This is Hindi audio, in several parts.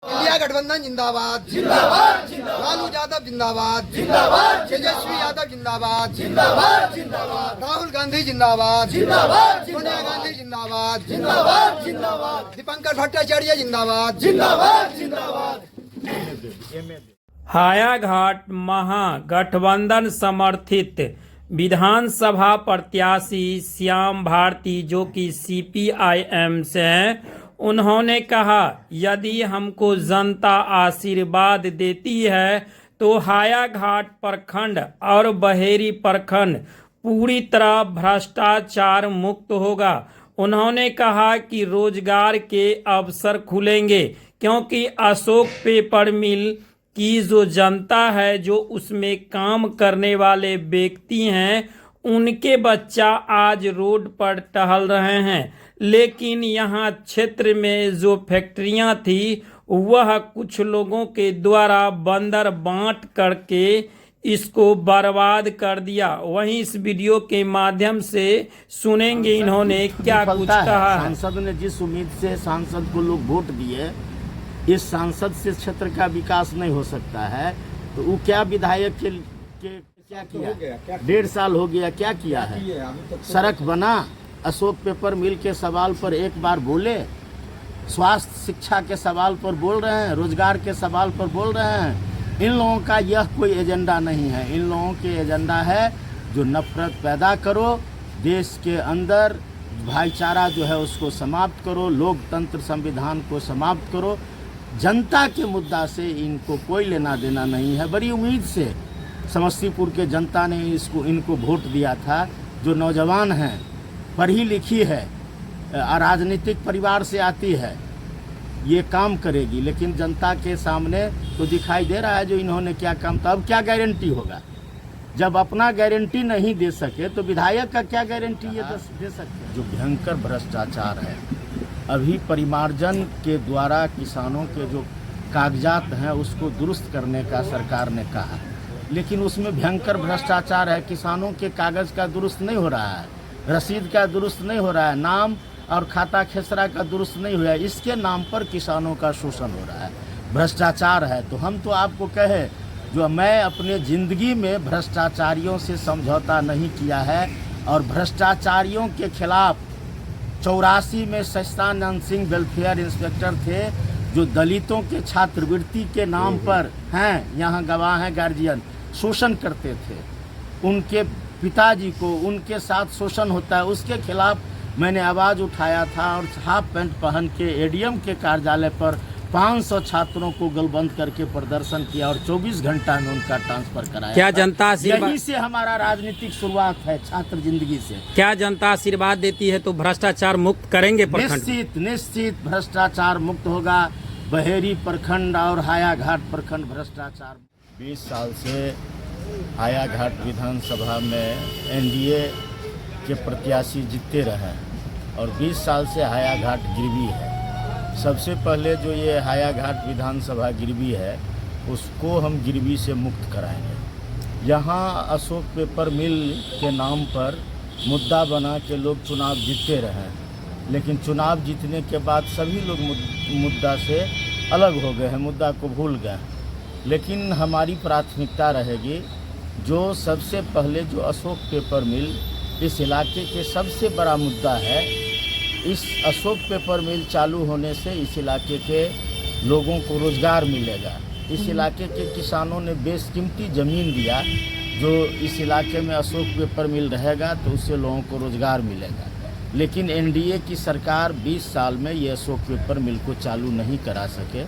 इंडिया गठबंधन जिंदाबाद जिंदाबाद जिंदाबाद। लालू यादव जिंदाबाद जिंदाबाद। तेजस्वी यादव जिंदाबाद जिंदाबाद जिंदाबाद। राहुल गांधी जिंदाबाद जिंदाबाद। सोनिया गांधी जिंदाबाद जिंदाबाद जिंदाबाद। दीपंकर भट्टाचार्य जिंदाबाद जिंदाबाद जिंदाबाद। हायाघाट महागठबंधन समर्थित विधानसभा प्रत्याशी श्याम भारती जो कि CPIM से हैं, उन्होंने कहा यदि हमको जनता आशीर्वाद देती है तो हायाघाट प्रखंड और बहेरी प्रखंड पूरी तरह भ्रष्टाचार मुक्त होगा। उन्होंने कहा कि रोजगार के अवसर खुलेंगे क्योंकि अशोक पेपर मिल की जो जनता है, जो उसमें काम करने वाले व्यक्ति हैं, उनके बच्चा आज रोड पर टहल रहे हैं। लेकिन यहाँ क्षेत्र में जो फैक्ट्रियाँ थी वह कुछ लोगों के द्वारा बंदर बांट करके इसको बर्बाद कर दिया। वहीं इस वीडियो के माध्यम से सुनेंगे इन्होंने क्या कुछ कहा है। सांसद ने जिस उम्मीद से सांसद को लोग वोट दिए, इस सांसद से क्षेत्र का विकास नहीं हो सकता है, तो वो क्या विधायक के क्या किया? 1.5 साल हो गया, क्या किया है? सड़क बना, अशोक पेपर मिल के सवाल पर एक बार बोले, स्वास्थ्य शिक्षा के सवाल पर बोल रहे हैं, रोजगार के सवाल पर बोल रहे हैं। इन लोगों का यह कोई एजेंडा नहीं है। इन लोगों के एजेंडा है जो नफरत पैदा करो, देश के अंदर भाईचारा जो है उसको समाप्त करो, लोकतंत्र संविधान को समाप्त करो। जनता के मुद्दा से इनको कोई लेना देना नहीं है। बड़ी उम्मीद से समस्तीपुर के जनता ने इनको वोट दिया था। जो नौजवान हैं, पढ़ी लिखी है, राजनीतिक परिवार से आती है, ये काम करेगी। लेकिन जनता के सामने तो दिखाई दे रहा है जो इन्होंने क्या काम था। अब क्या गारंटी होगा? जब अपना गारंटी नहीं दे सके तो विधायक का क्या गारंटी ये दे सकते? जो भयंकर भ्रष्टाचार है, अभी परिमार्जन के द्वारा किसानों के जो कागजात हैं उसको दुरुस्त करने का सरकार ने कहा, लेकिन उसमें भयंकर भ्रष्टाचार है। किसानों के कागज़ का दुरुस्त नहीं हो रहा है, रसीद का दुरुस्त नहीं हो रहा है, नाम और खाता खेसरा का दुरुस्त नहीं हुआ है। इसके नाम पर किसानों का शोषण हो रहा है, भ्रष्टाचार है। तो हम तो आपको कहे, जो मैं अपने ज़िंदगी में भ्रष्टाचारियों से समझौता नहीं किया है, और भ्रष्टाचारियों के खिलाफ 84 में सच्चिदानंद सिंह वेलफेयर इंस्पेक्टर थे, जो दलितों के छात्रवृत्ति के नाम पर हैं, यहाँ गवाह हैं गार्जियन, शोषण करते थे। उनके पिताजी को उनके साथ शोषण होता है, उसके खिलाफ मैंने आवाज़ उठाया था और हाफ पैंट पहन के ADM के कार्यालय पर 500 छात्रों को गलबंद करके प्रदर्शन किया और 24 घंटा में उनका ट्रांसफर कराया। क्या जनता आशीर्वाद? यहीं से हमारा राजनीतिक शुरुआत है, छात्र जिंदगी से। क्या जनता आशीर्वाद देती है तो भ्रष्टाचार मुक्त करेंगे प्रखंड? निश्चित भ्रष्टाचार मुक्त होगा। बहेरी प्रखंड और हायाघाट प्रखंड भ्रष्टाचार। 20 साल से हायाघाट विधानसभा में NDA के प्रत्याशी जीतते रहे और 20 साल से हायाघाट गिरवी है। सबसे पहले जो ये हायाघाट विधानसभा गिरवी है उसको हम गिरवी से मुक्त कराएंगे। यहाँ अशोक पेपर मिल के नाम पर मुद्दा बना के लोग चुनाव जीतते रहे, लेकिन चुनाव जीतने के बाद सभी लोग मुद्दा से अलग हो गए हैं, मुद्दा को भूल गए। लेकिन हमारी प्राथमिकता रहेगी, जो सबसे पहले जो अशोक पेपर मिल इस इलाके के सबसे बड़ा मुद्दा है। इस अशोक पेपर मिल चालू होने से इस इलाके के लोगों को रोज़गार मिलेगा। इस इलाके के किसानों ने बेशकीमती ज़मीन दिया, जो इस इलाके में अशोक पेपर मिल रहेगा तो उससे लोगों को रोज़गार मिलेगा। लेकिन NDA की सरकार 20 साल में ये अशोक पेपर मिल को चालू नहीं करा सके।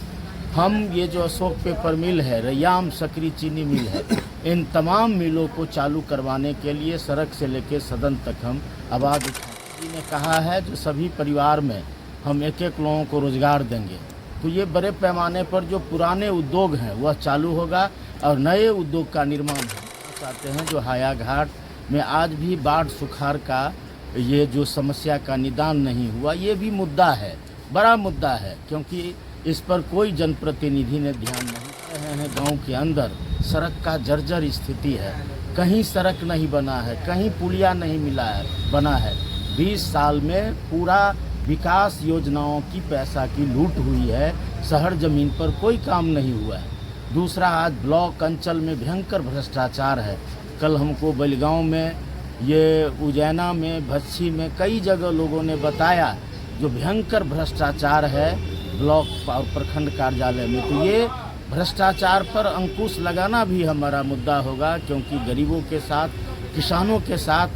हम ये जो अशोक पेपर मिल है, रैयाम सकरी चीनी मिल है, इन तमाम मिलों को चालू करवाने के लिए सड़क से लेकर सदन तक हम आवाज़ उठाएंगे। ने कहा है जो सभी परिवार में हम एक लोगों को रोज़गार देंगे। तो ये बड़े पैमाने पर जो पुराने उद्योग हैं वह चालू होगा और नए उद्योग का निर्माण होना चाहते हैं। जो हायाघाट में आज भी बाढ़ सुखाड़ का ये जो समस्या का निदान नहीं हुआ, ये भी मुद्दा है, बड़ा मुद्दा है, क्योंकि इस पर कोई जनप्रतिनिधि ने ध्यान नहीं दे रहे हैं। गांव के अंदर सड़क का जर्जर स्थिति है, कहीं सड़क नहीं बना है, कहीं पुलिया नहीं बना है। 20 साल में पूरा विकास योजनाओं की पैसा की लूट हुई है। शहर जमीन पर कोई काम नहीं हुआ है। दूसरा, आज ब्लॉक अंचल में भयंकर भ्रष्टाचार है। कल हमको बेलगांव में, ये उज्जैना में, भच्छी में कई जगह लोगों ने बताया जो भयंकर भ्रष्टाचार है ब्लॉक और प्रखंड कार्यालय में। तो ये भ्रष्टाचार पर अंकुश लगाना भी हमारा मुद्दा होगा, क्योंकि गरीबों के साथ, किसानों के साथ,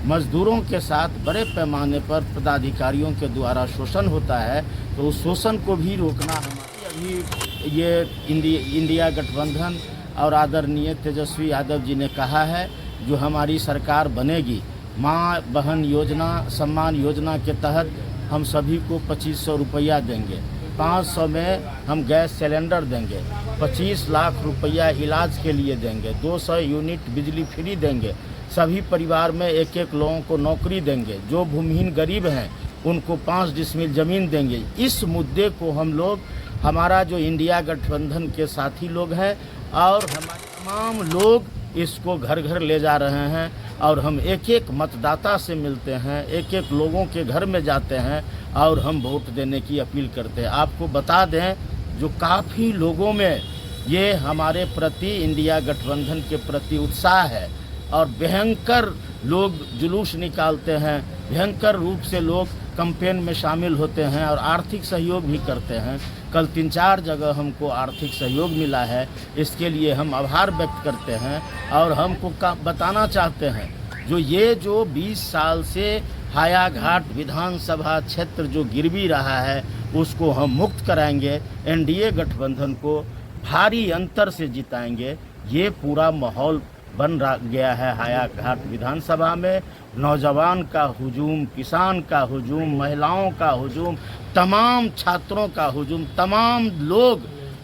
मजदूरों के साथ बड़े पैमाने पर पदाधिकारियों के द्वारा शोषण होता है। तो उस शोषण को भी रोकना हमारी अभी ये इंडिया गठबंधन और आदरणीय तेजस्वी यादव जी ने कहा है, जो हमारी सरकार बनेगी, माँ बहन योजना, सम्मान योजना के तहत हम सभी को 2500 रुपया देंगे, 500 में हम गैस सिलेंडर देंगे, 25 लाख रुपया इलाज के लिए देंगे, 200 यूनिट बिजली फ्री देंगे, सभी परिवार में एक एक लोगों को नौकरी देंगे, जो भूमिहीन गरीब हैं उनको 5 डिसमिल ज़मीन देंगे। इस मुद्दे को हम लोग, हमारा जो इंडिया गठबंधन के साथी लोग हैं और हमारे तमाम लोग इसको घर घर ले जा रहे हैं और हम एक एक मतदाता से मिलते हैं, एक एक लोगों के घर में जाते हैं और हम वोट देने की अपील करते हैं। आपको बता दें, जो काफ़ी लोगों में ये हमारे प्रति, इंडिया गठबंधन के प्रति उत्साह है और भयंकर लोग जुलूस निकालते हैं, भयंकर रूप से लोग कैंपेन में शामिल होते हैं और आर्थिक सहयोग भी करते हैं। कल 3-4 जगह हमको आर्थिक सहयोग मिला है, इसके लिए हम आभार व्यक्त करते हैं और हमको बताना चाहते हैं, जो 20 साल से हायाघाट विधानसभा क्षेत्र जो गिरवी रहा है उसको हम मुक्त कराएंगे, एनडीए गठबंधन को भारी अंतर से जिताएंगे। ये पूरा माहौल बन गया है हायाघाट विधानसभा में। नौजवान का हुजूम, किसान का हुजूम, महिलाओं का हुजूम, तमाम छात्रों का हुजूम, तमाम लोग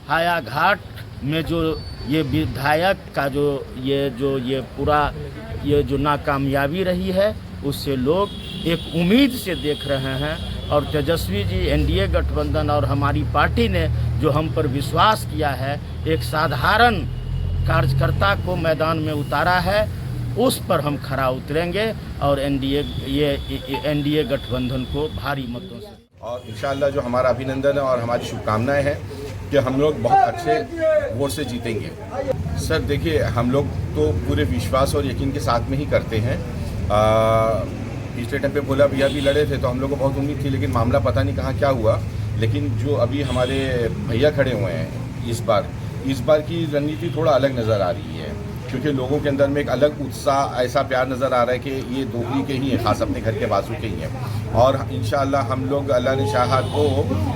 हायाघाट में जो ये विधायक का ये पूरा जो नाकामयाबी रही है उससे लोग एक उम्मीद से देख रहे हैं। और तेजस्वी जी, एनडीए गठबंधन और हमारी पार्टी ने जो हम पर विश्वास किया है, एक साधारण कार्यकर्ता को मैदान में उतारा है, उस पर हम खरा उतरेंगे और एनडीए गठबंधन को भारी मतों से, और इंशाअल्लाह जो हमारा अभिनंदन है और हमारी शुभकामनाएं हैं कि हम लोग बहुत अच्छे वोट से जीतेंगे। सर देखिए, हम लोग तो पूरे विश्वास और यकीन के साथ में ही करते हैं। पिछले टाइम पे भोला भैया भी लड़े थे तो हम लोग को बहुत उम्मीद थी, लेकिन मामला पता नहीं कहाँ क्या हुआ। लेकिन जो अभी हमारे भैया खड़े हुए हैं इस बार की रणनीति थोड़ा अलग नज़र आ रही है, क्योंकि लोगों के अंदर में एक अलग उत्साह, ऐसा प्यार नज़र आ रहा है कि ये दोहरी के ही हैं, खास अपने घर के बाजू के ही हैं। और इंशाअल्लाह हम लोग, अल्लाह ने चाहा तो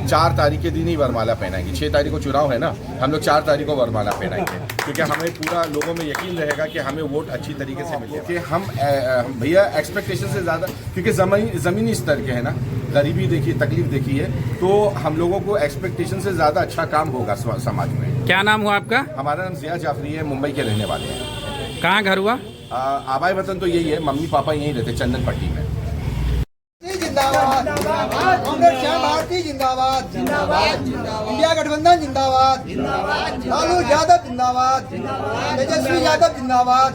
4 तारीख के दिन ही वरमाला पहनाएंगे। 6 तारीख को चुनाव है ना, हम लोग 4 तारीख को वरमाला पहनाएंगे, क्योंकि हमें पूरा लोगों में यकीन रहेगा कि हमें वोट अच्छी तरीके से मिले। कि हम भैया एक्सपेक्टेशन से ज़्यादा, क्योंकि ज़मीनी स्तर के हैं ना, गरीबी देखिए, तकलीफ देखी है, तो हम लोगों को एक्सपेक्टेशन से ज़्यादा अच्छा काम होगा समाज में। क्या नाम हुआ आपका? हमारा नाम जिया जाफरी है, मुंबई के रहने वाले हैं। कहाँ घर हुआ? आबाई वतन तो यही है, मम्मी पापा यहीं रहते, चंदन पट्टी में। जिंदाबाद, कांग्रेस श्याम भारती जिंदाबाद, इंडिया गठबंधन जिंदाबाद, लालू यादव जिंदाबाद, तेजस्वी यादव जिंदाबाद,